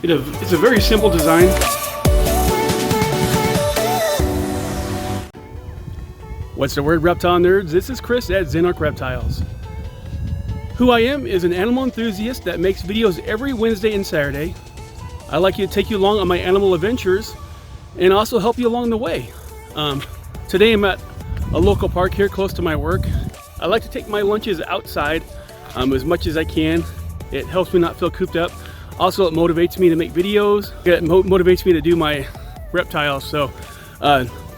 It's a very simple design. What's the word, reptile nerds? This is Chris at Zenarch Reptiles. Who I am is an animal enthusiast that makes videos every Wednesday and Saturday. I like to take you along on my animal adventures and also help you along the way. Today I'm at a local park here close to my work. I like to take my lunches outside as much as I can. It helps me not feel cooped up. Also, it motivates me to make videos. It motivates me to do my reptiles. So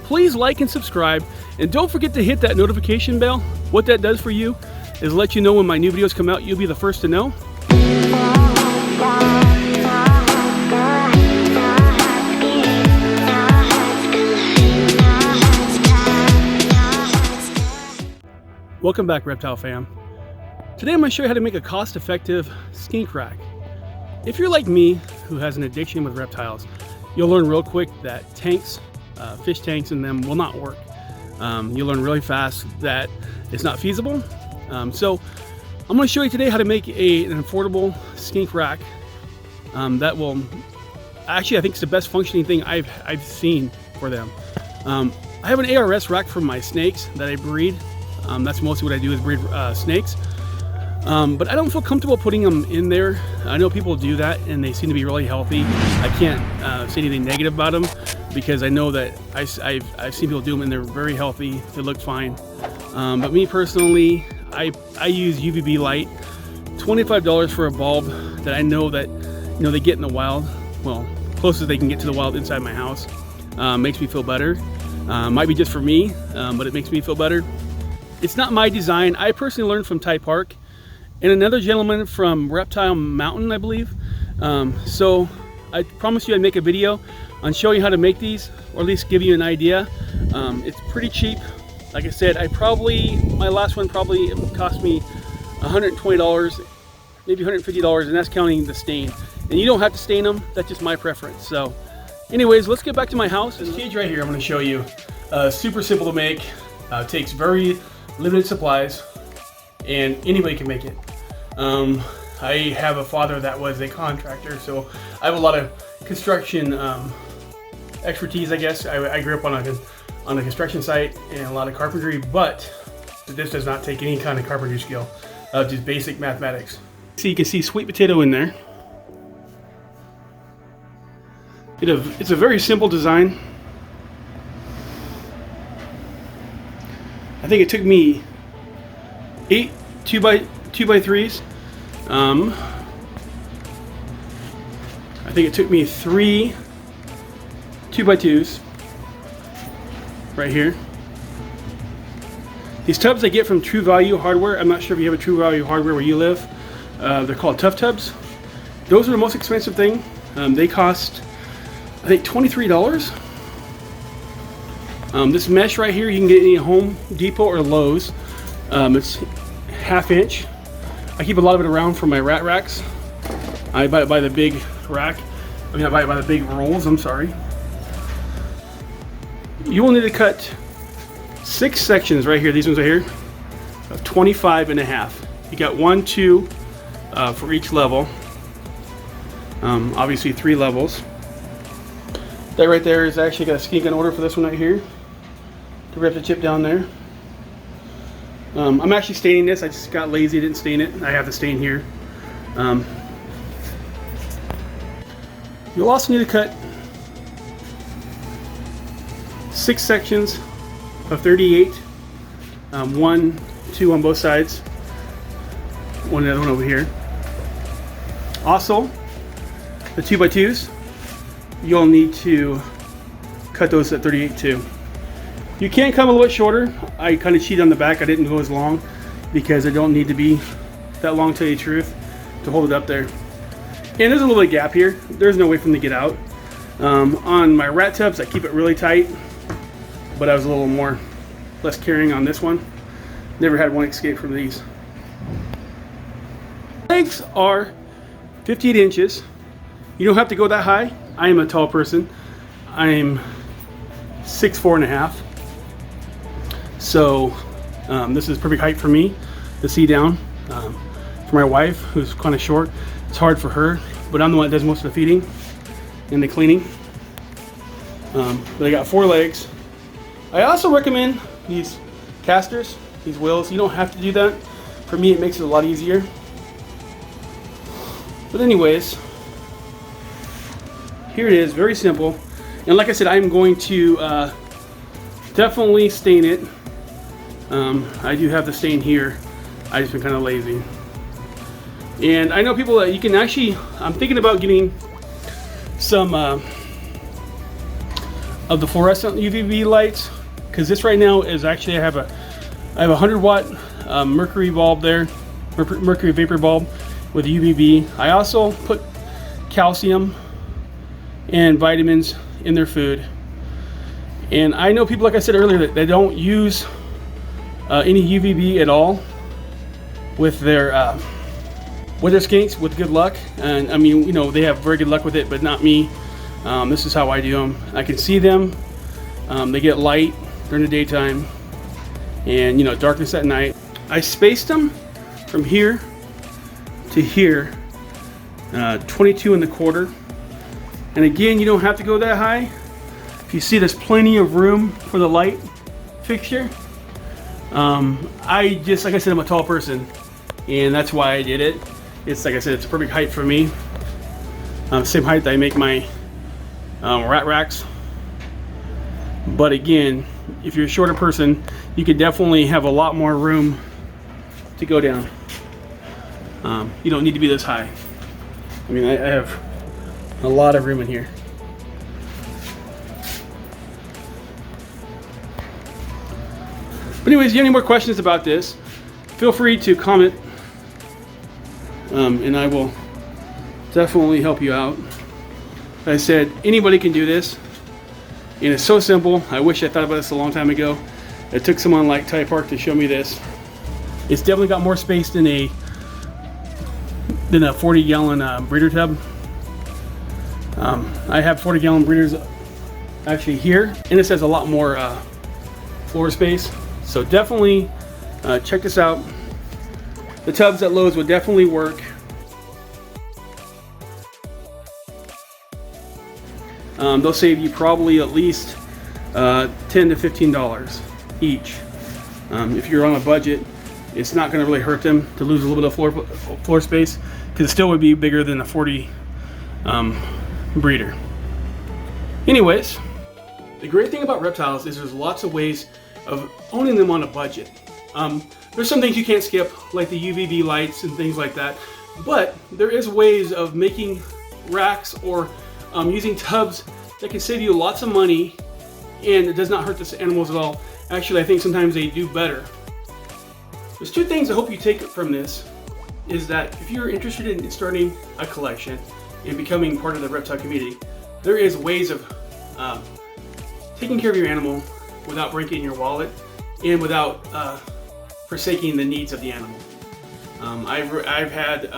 please like and subscribe, and don't forget to hit that notification bell. What that does for you is let you know when my new videos come out. You'll be the first to know. Welcome back, reptile fam. Today I'm going to show you how to make a cost-effective skink rack. If you're like me, who has an addiction with reptiles, you'll learn real quick that tanks, fish tanks in them will not work. You'll learn really fast that it's not feasible. So I'm going to show you today how to make an affordable skink rack that will, actually I think it's the best functioning thing I've seen for them. I have an ARS rack for my snakes that I breed. That's mostly what I do is breed snakes. But I don't feel comfortable putting them in there. I know people do that and they seem to be really healthy. I can't say anything negative about them because I know that I've seen people do them and they're very healthy. They look fine. But me personally, I use UVB light. $25 for a bulb that I know that they get in the wild. Well, close as they can get to the wild inside my house. Makes me feel better. Might be just for me, but it makes me feel better. It's not my design. I personally learned from Ty Park and another gentleman from Reptile Mountain, I believe. So I promised you I'd make a video on showing you how to make these, or at least give you an idea. It's pretty cheap. Like I said, my last one probably cost me $120, maybe $150, and that's counting the stain. And you don't have to stain them, that's just my preference. So anyways, let's get back to my house. This cage right here, I'm gonna show you. Super simple to make, takes very limited supplies, and anybody can make it. I have a father that was a contractor, so I have a lot of construction expertise, I guess. I grew up on a construction site and a lot of carpentry, but this does not take any kind of carpentry skill, just basic mathematics. So you can see sweet potato in there. It's a very simple design. I think it took me 8 2x3s. I think it took me 3 2x2s right here. These tubs I get from True Value Hardware. I'm not sure if you have a True Value Hardware where you live. They're called Tough Tubs. Those are the most expensive thing. They cost, I think, $23. This mesh right here you can get any Home Depot or Lowe's. It's 1/2 inch. I keep a lot of it around for my rat racks. I buy it by the big rack. I buy it by the big rolls, I'm sorry. You will need to cut 6 sections right here, these ones right here, of 25.5. You got 1, 2 for each level. Obviously 3 levels. That right there is actually got a skink in order for this one right here. To rip the chip down there. I'm actually staining this. I just got lazy, didn't stain it. I have the stain here. You'll also need to cut 6 sections of 38. 1, 2 on both sides. Another one over here. Also, the 2x2s, you'll need to cut those at 38 too. You can come a little bit shorter. I kind of cheated on the back. I didn't go as long because I don't need to be that long, to tell you the truth, to hold it up there. And there's a little bit of gap here. There's no way for them to get out. On my rat tubs, I keep it really tight, but I was a little less caring on this one. Never had one escape from these. Legs are 58 inches. You don't have to go that high. I am a tall person. I'm 6'4.5". So this is perfect height for me to see down. For my wife, who's kind of short, it's hard for her. but I'm the one that does most of the feeding and the cleaning. But I got 4 legs. I also recommend these casters, these wheels. You don't have to do that. For me, it makes it a lot easier. But anyways, here it is, very simple. And like I said, I'm going to definitely stain it. I do have the stain here. I just been kind of lazy. And I know people that you can actually, I'm thinking about getting some of the fluorescent UVB lights, because this right now is actually, I have a 100-watt mercury bulb there, mercury vapor bulb with UVB. I also put calcium and vitamins in their food. And I know people, like I said earlier, that they don't use any UVB at all with their skinks with good luck. And I mean, you know, they have very good luck with it, but not me. This is how I do them. I can see them. They get light during the daytime, and you know, darkness at night. I spaced them from here to here, 22¼ And again, you don't have to go that high. If you see, there's plenty of room for the light fixture. I just, like I said, I'm a tall person, and that's why I did it. It's like I said, it's a perfect height for me. Same height that I make my rat racks. But again, if you're a shorter person, you could definitely have a lot more room to go down. You don't need to be this high. I mean, I have a lot of room in here. But anyways, if you have any more questions about this, feel free to comment, and I will definitely help you out. Like I said, anybody can do this, and it's so simple. I wish I thought about this a long time ago. It took someone like Ty Park to show me this. It's definitely got more space than a 40-gallon breeder tub. I have 40-gallon breeders actually here, and this has a lot more floor space. So definitely check this out. The tubs at Lowe's would definitely work. They'll save you probably at least $10 to $15 each. If you're on a budget, it's not going to really hurt them to lose a little bit of floor space, because it still would be bigger than a 40 breeder. Anyways, the great thing about reptiles is there's lots of ways of owning them on a budget. There's some things you can't skip, like the UVB lights and things like that, but there is ways of making racks or using tubs that can save you lots of money, and it does not hurt the animals at all. Actually, I think sometimes they do better. There's 2 things I hope you take from this, is that if you're interested in starting a collection and becoming part of the reptile community, there is ways of taking care of your animal without breaking your wallet and without forsaking the needs of the animal. I've had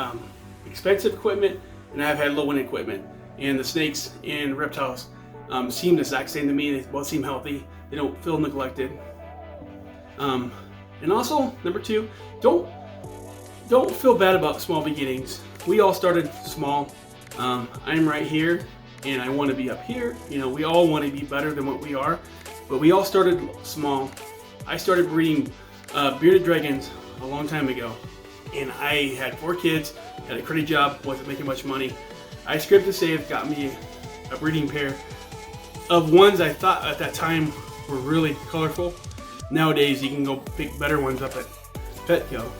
expensive equipment, and I've had low-end equipment, and the snakes and reptiles seem the exact same to me. They both seem healthy. They don't feel neglected. And also, number 2, don't feel bad about small beginnings. We all started small. I'm right here, and I want to be up here. You know, we all want to be better than what we are, but we all started small. I started breeding bearded dragons a long time ago, and I had 4 kids, had a crazy job, wasn't making much money. I scraped the save, got me a breeding pair of ones I thought at that time were really colorful. Nowadays, you can go pick better ones up at Petco.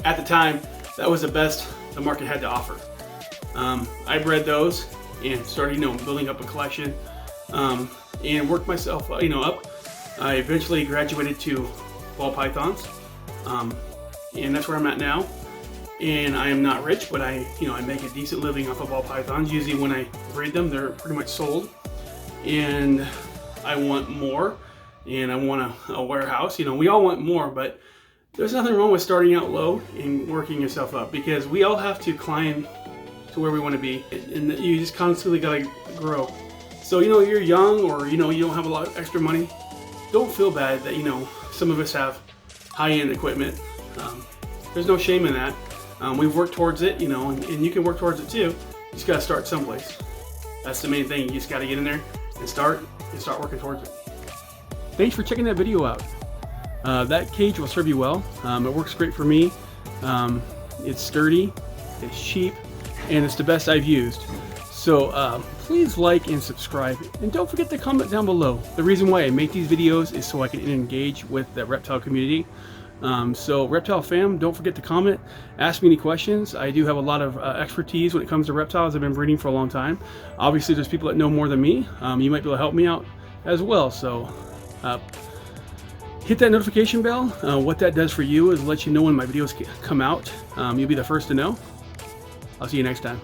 At the time, that was the best the market had to offer. I bred those and started, building up a collection, and worked myself, up. I eventually graduated to ball pythons, and that's where I'm at now. And I am not rich, but I make a decent living off of ball pythons. Usually, when I breed them, they're pretty much sold, and I want more, and I want a warehouse. We all want more, but there's nothing wrong with starting out low and working yourself up, because we all have to climb to where we want to be, and you just constantly gotta grow. So you're young, or you don't have a lot of extra money. Don't feel bad that some of us have high-end equipment. There's no shame in that. We've worked towards it, you know, and you can work towards it too. You just gotta start someplace. That's the main thing. You just gotta get in there and start working towards it. Thanks for checking that video out. That cage will serve you well. It works great for me. It's sturdy, it's cheap, and it's the best I've used. So please like and subscribe, and don't forget to comment down below. The reason why I make these videos is so I can engage with the reptile community. So reptile fam, don't forget to comment, ask me any questions. I do have a lot of expertise when it comes to reptiles. I've been breeding for a long time. Obviously there's people that know more than me. You might be able to help me out as well. So hit that notification bell. What that does for you is let you know when my videos come out. You'll be the first to know. I'll see you next time.